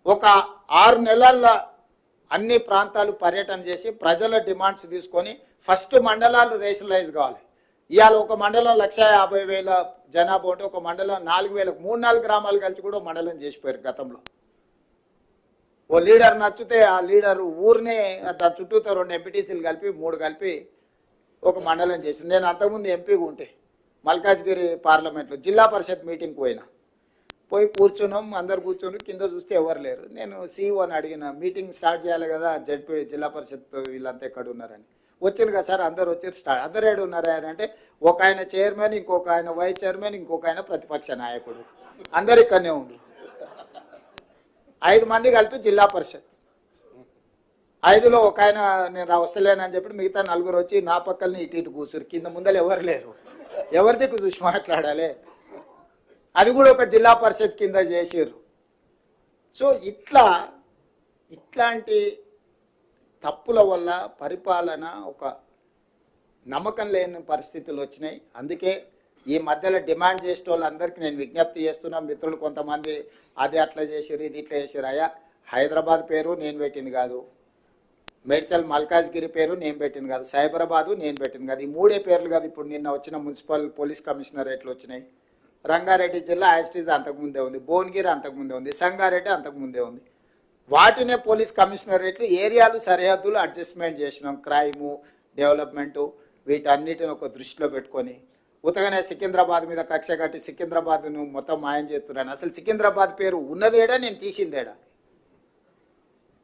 ఒక 6 నెలల అన్ని ప్రాంతాలు పర్యటన చేసి ప్రజల డిమాండ్స్ తీసుకొని ఫస్ట్ మండలాలు రేషనలైజ్ కావాలి. ఇవాళ ఒక మండలం 1,50,000 జనాభా ఉంటే ఒక మండలం 4,000 3-4 గ్రామాలు కలిసి కూడా మండలం చేసిపోయారు గతంలో. ఓ లీడర్ నచ్చితే ఆ లీడర్ ఊరినే దాని చుట్టూతో 2 ఎంపీటీసీలు కలిపి 3 కలిపి ఒక మండలం చేసింది. నేను అంతకుముందు ఎంపీగా ఉంటే మల్కాజ్గిరి పార్లమెంట్లో జిల్లా పరిషత్ మీటింగ్కి పోయి కూర్చున్నాం. అందరు కూర్చొని కింద చూస్తే ఎవరు లేరు. నేను సీఈఓని అడిగిన, మీటింగ్ స్టార్ట్ చేయాలి కదా, జడ్పీ జిల్లా పరిషత్ వీళ్ళంతా ఎక్కడ ఉన్నారని. వచ్చారు కదా సార్, అందరు వచ్చారు. అందరు ఏడు ఉన్నారు ఆయన అంటే, ఒక ఆయన చైర్మన్, ఇంకొక ఆయన వైస్ చైర్మన్, ఇంకొక ఆయన ప్రతిపక్ష నాయకుడు, అందరు ఇక్కడనే ఉండు. 5 మంది కలిపి జిల్లా పరిషత్. 5లో ఒక ఆయన నేను వస్తలేనని చెప్పి మిగతా 4 వచ్చి నా పక్కల్ని ఇటు కూర్చురు. కింద ముందలు ఎవరు లేరు, ఎవరి దిక్కు చూసి మాట్లాడాలి. అది కూడా ఒక జిల్లా పరిషత్ కింద చేసిర్రు. సో ఇట్లాంటి తప్పుల వల్ల పరిపాలన ఒక నమ్మకం లేని పరిస్థితులు వచ్చినాయి. అందుకే ఈ మధ్యలో డిమాండ్ చేసే వాళ్ళందరికీ నేను విజ్ఞప్తి చేస్తున్నా. మిత్రులు కొంతమంది అది అట్లా చేసిర్రు, ఇది ఇట్లా చేసిర్రు. అయ్యా, హైదరాబాద్ పేరు నేను పెట్టింది కాదు, మేడ్చల్ మల్కాజ్గిరి పేరు నేను పెట్టింది కాదు, సైబరాబాదు నేను పెట్టింది కాదు. ఈ 3 పేర్లు కాదు ఇప్పుడు నిన్న వచ్చిన మున్సిపల్ పోలీస్ కమిషనరేట్లు వచ్చినాయి. రంగారెడ్డి జిల్లా యాస్టీజ్ అంతకుముందే ఉంది, భువనగిరి అంతకుముందే ఉంది, సంగారెడ్డి అంతకుముందే ఉంది. వాటినే పోలీస్ కమిషనరేట్లు ఏరియాలు సరిహద్దులు అడ్జస్ట్మెంట్ చేసినాం. క్రైము, డెవలప్మెంటు వీటన్నిటిని ఒక దృష్టిలో పెట్టుకొని ఉతగానే సికింద్రాబాద్ మీద కక్ష కట్టి సికింద్రాబాద్ను మొత్తం మాయం చేస్తున్నాను. అసలు సికింద్రాబాద్ పేరు ఉన్నదేడా, నేను తీసిందేడా?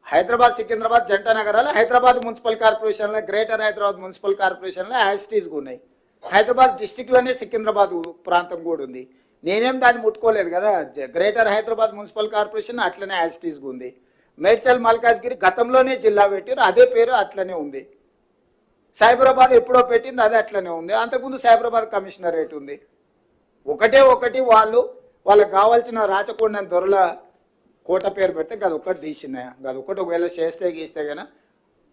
హైదరాబాద్ సికింద్రాబాద్ జంట నగరాలు హైదరాబాద్ మున్సిపల్ కార్పొరేషన్లో, గ్రేటర్ హైదరాబాద్ మున్సిపల్ కార్పొరేషన్లో యాస్టీజ్గా ఉన్నాయి. హైదరాబాద్ డిస్టిక్లోనే సికింద్రాబాద్ ప్రాంతం కూడా ఉంది. నేనేం దాన్ని ముట్టుకోలేదు కదా. గ్రేటర్ హైదరాబాద్ మున్సిపల్ కార్పొరేషన్ అట్లనే యాస్టీజ్గా ఉంది. మేడ్చల్ మల్కాజ్గిరి గతంలోనే జిల్లా పెట్టారు, అదే పేరు అట్లనే ఉంది. సైబరాబాద్ ఎప్పుడో పెట్టింది, అదే అట్లనే ఉంది. అంతకుముందు సైబరాబాద్ కమిషనరేట్ ఉంది. ఒకటి వాళ్ళకి కావాల్సిన రాచకొండ దొరల కోట పేరు పెడితే గదొక్కటి తీసినాయా? గదొక్కటి ఒకవేళ చేస్తే గీస్తే కన్నా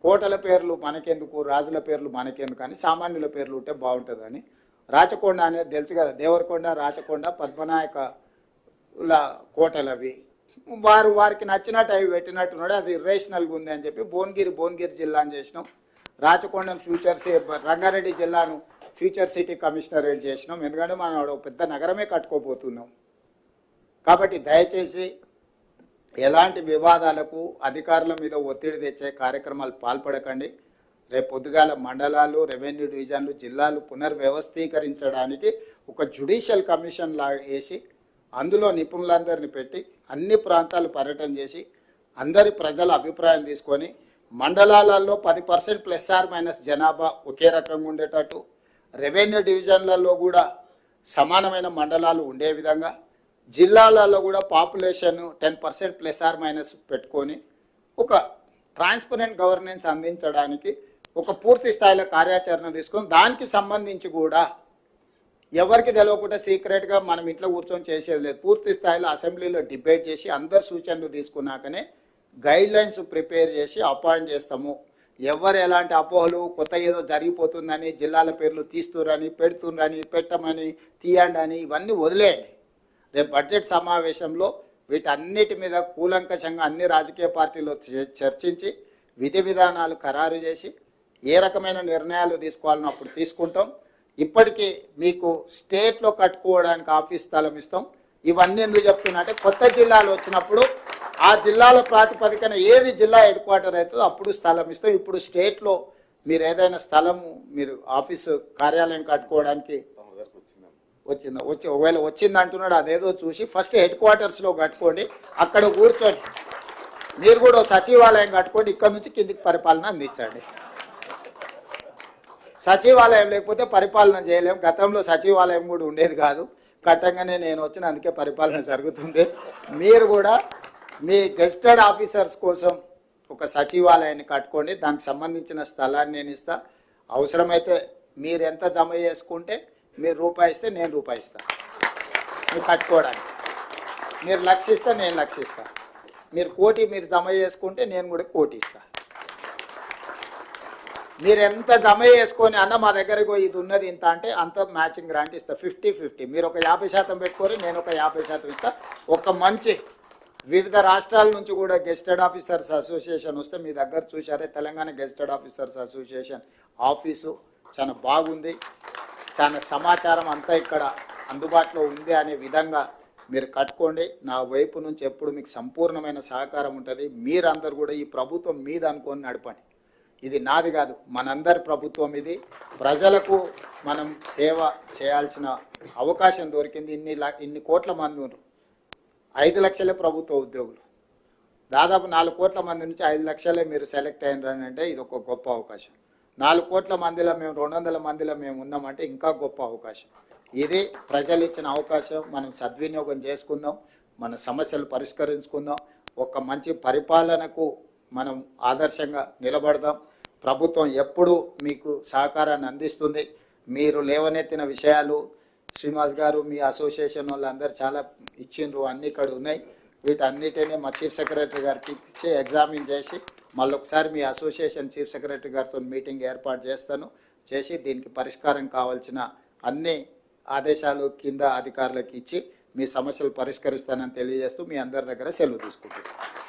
కోటల పేర్లు మనకెందుకు, రాజుల పేర్లు మనకెందుకు అని సామాన్యుల పేర్లు ఉంటే బాగుంటుందని. రాచకొండ అనేది తెలుసు కదా, దేవరకొండ, రాచకొండ, పద్మనాయకుల కోటలు అవి. వారికి నచ్చినట్టు అవి పెట్టినట్టున్నాడు. అది ఇర్రేషనల్గా ఉంది అని చెప్పి భువనగిరి జిల్లా అని చేసినాం. రాచకొండను రంగారెడ్డి జిల్లాను ఫ్యూచర్ సిటీ కమిషనరేట్ చేసినాం. ఎందుకంటే మనం పెద్ద నగరమే కట్టుకోబోతున్నాం. కాబట్టి దయచేసి ఎలాంటి వివాదాలకు అధికారుల మీద ఒత్తిడి తెచ్చే కార్యక్రమాలు పాల్పడకండి. రేపు పొద్దుగాల మండలాలు, రెవెన్యూ డివిజన్లు, జిల్లాలు పునర్వ్యవస్థీకరించడానికి ఒక జ్యుడిషియల్ కమిషన్ లాగా వేసి అందులో నిపుణులందరినీ పెట్టి అన్ని ప్రాంతాలు పర్యటన చేసి అందరి ప్రజల అభిప్రాయం తీసుకొని మండలాలలో 10% ± జనాభా ఒకే రకంగా ఉండేటట్టు, రెవెన్యూ డివిజన్లలో కూడా సమానమైన మండలాలు ఉండే విధంగా, జిల్లాలలో కూడా పాపులేషన్ 10% ± పెట్టుకొని ఒక ట్రాన్స్పరెంట్ గవర్నెన్స్ అందించడానికి ఒక పూర్తి స్థాయిలో కార్యాచరణ తీసుకొని దానికి సంబంధించి కూడా ఎవరికి తెలియకుండా సీక్రెట్గా మనం ఇంట్లో కూర్చొని చేసేది లేదు. పూర్తి స్థాయిలో అసెంబ్లీలో డిబేట్ చేసి అందరు సూచనలు తీసుకున్నాకనే గైడ్లైన్స్ ప్రిపేర్ చేసి అపాయింట్ చేస్తాము. ఎవరు ఎలాంటి అపోహలు, కొత్త ఏదో జరిగిపోతుందని, జిల్లాల పేర్లు తీస్తురని, పెడుతుందని, పెట్టమని, తీయండి అని ఇవన్నీ వదిలేయండి. రేపు బడ్జెట్ సమావేశంలో వీటన్నిటి మీద కూలంకషంగా అన్ని రాజకీయ పార్టీలు చర్చించి విధి విధానాలు ఖరారు చేసి ఏ రకమైన నిర్ణయాలు తీసుకోవాలని అప్పుడు తీసుకుంటాం. ఇప్పటికీ మీకు స్టేట్లో కట్టుకోవడానికి ఆఫీస్ స్థలం ఇస్తాం. ఇవన్నీ ఎందుకు చెప్తున్నా అంటే కొత్త జిల్లాలు వచ్చినప్పుడు ఆ జిల్లాల ప్రాతిపదికన ఏది జిల్లా హెడ్ క్వార్టర్ అవుతుందో అప్పుడు స్థలం ఇస్తాం. ఇప్పుడు స్టేట్లో మీరు ఏదైనా స్థలము మీరు ఆఫీసు కార్యాలయం కట్టుకోవడానికి ఒకవేళ వచ్చింది అంటున్నాడు, అదేదో చూసి ఫస్ట్ హెడ్ క్వార్టర్స్లో కట్టుకోండి. అక్కడ కూర్చొని మీరు కూడా సచివాలయం కట్టుకోండి. ఇక్కడ నుంచి కిందికి పరిపాలన అందించండి. సచివాలయం లేకపోతే పరిపాలన చేయలేము. గతంలో సచివాలయం కూడా ఉండేది కాదు, కట్టంగానే నేను వచ్చిన, అందుకే పరిపాలన జరుగుతుంది. మీరు కూడా మీ గెస్టెడ్ ఆఫీసర్స్ కోసం ఒక సచివాలయాన్ని కట్టుకోండి. దానికి సంబంధించిన స్థలాన్ని నేను ఇస్తా. అవసరమైతే మీరు ఎంత జమ చేసుకుంటే మీరు రూపాయి ఇస్తే నేను రూపాయి ఇస్తాను మీరు కట్టుకోవడానికి. మీరు లక్షిస్తే నేను లక్షిస్తాను. మీరు కోటి మీరు జమ చేసుకుంటే నేను కూడా కోటి ఇస్తాను. మీరు ఎంత జమ చేసుకొని అన్న మా దగ్గరకు ఇది ఉన్నది ఇంత అంటే అంత మ్యాచింగ్ గ్రాంట్ ఇస్తా. 50-50 మీరు ఒక 50% పెట్టుకొని నేను ఒక 50% ఇస్తా. ఒక మంచి వివిధ రాష్ట్రాల నుంచి కూడా గెస్టెడ్ ఆఫీసర్స్ అసోసియేషన్ వస్తే మీ దగ్గర చూసారే Telangana gazetted officers association office చాలా బాగుంది, చాలా సమాచారం అంతా ఇక్కడ అందుబాటులో ఉంది అనే విధంగా మీరు కట్టుకోండి. నా వైపు నుంచి ఎప్పుడు మీకు సంపూర్ణమైన సహకారం ఉంటుంది. మీరందరూ కూడా ఈ ప్రభుత్వం మీద అనుకొని నడపండి. ఇది నాది కాదు, మనందరి ప్రభుత్వం ఇది. ప్రజలకు మనం సేవ చేయాల్సిన అవకాశం దొరికింది. ఇన్ని కోట్ల మంది ఉన్నారు, 5 లక్షలే ప్రభుత్వ ఉద్యోగులు, దాదాపు 4 కోట్ల మంది నుంచి 5 లక్షలే మీరు సెలెక్ట్ అయినారని అంటే ఇది ఒక గొప్ప అవకాశం. 4 కోట్ల మందిలో మేము 200 మందిలో మేము ఉన్నామంటే ఇంకా గొప్ప అవకాశం. ఇది ప్రజలు ఇచ్చిన అవకాశం, మనం సద్వినియోగం చేసుకుందాం, మన సమస్యలు పరిష్కరించుకుందాం, ఒక మంచి పరిపాలనకు మనం ఆదర్శంగా నిలబడదాం. ప్రభుత్వం ఎప్పుడు మీకు సహకారాన్ని అందిస్తుంది. మీరు లేవనెత్తిన విషయాలు శ్రీనివాస్ గారు మీ అసోసియేషన్ వాళ్ళందరూ చాలా ఇచ్చిండ్రు, అన్నీ ఇక్కడ ఉన్నాయి. వీటన్నిటినీ మా చీఫ్ సెక్రటరీ గారికి ఇచ్చి ఎగ్జామిన్ చేసి మళ్ళొకసారి మీ అసోసియేషన్ చీఫ్ సెక్రటరీ గారితో మీటింగ్ ఏర్పాటు చేసి దీనికి పరిష్కారం కావాల్సిన అన్ని ఆదేశాలు కింద అధికారులకు ఇచ్చి మీ సమస్యలు పరిష్కరిస్తానని తెలియజేస్తూ మీ అందరి దగ్గర సెలవు తీసుకుంటున్నాను.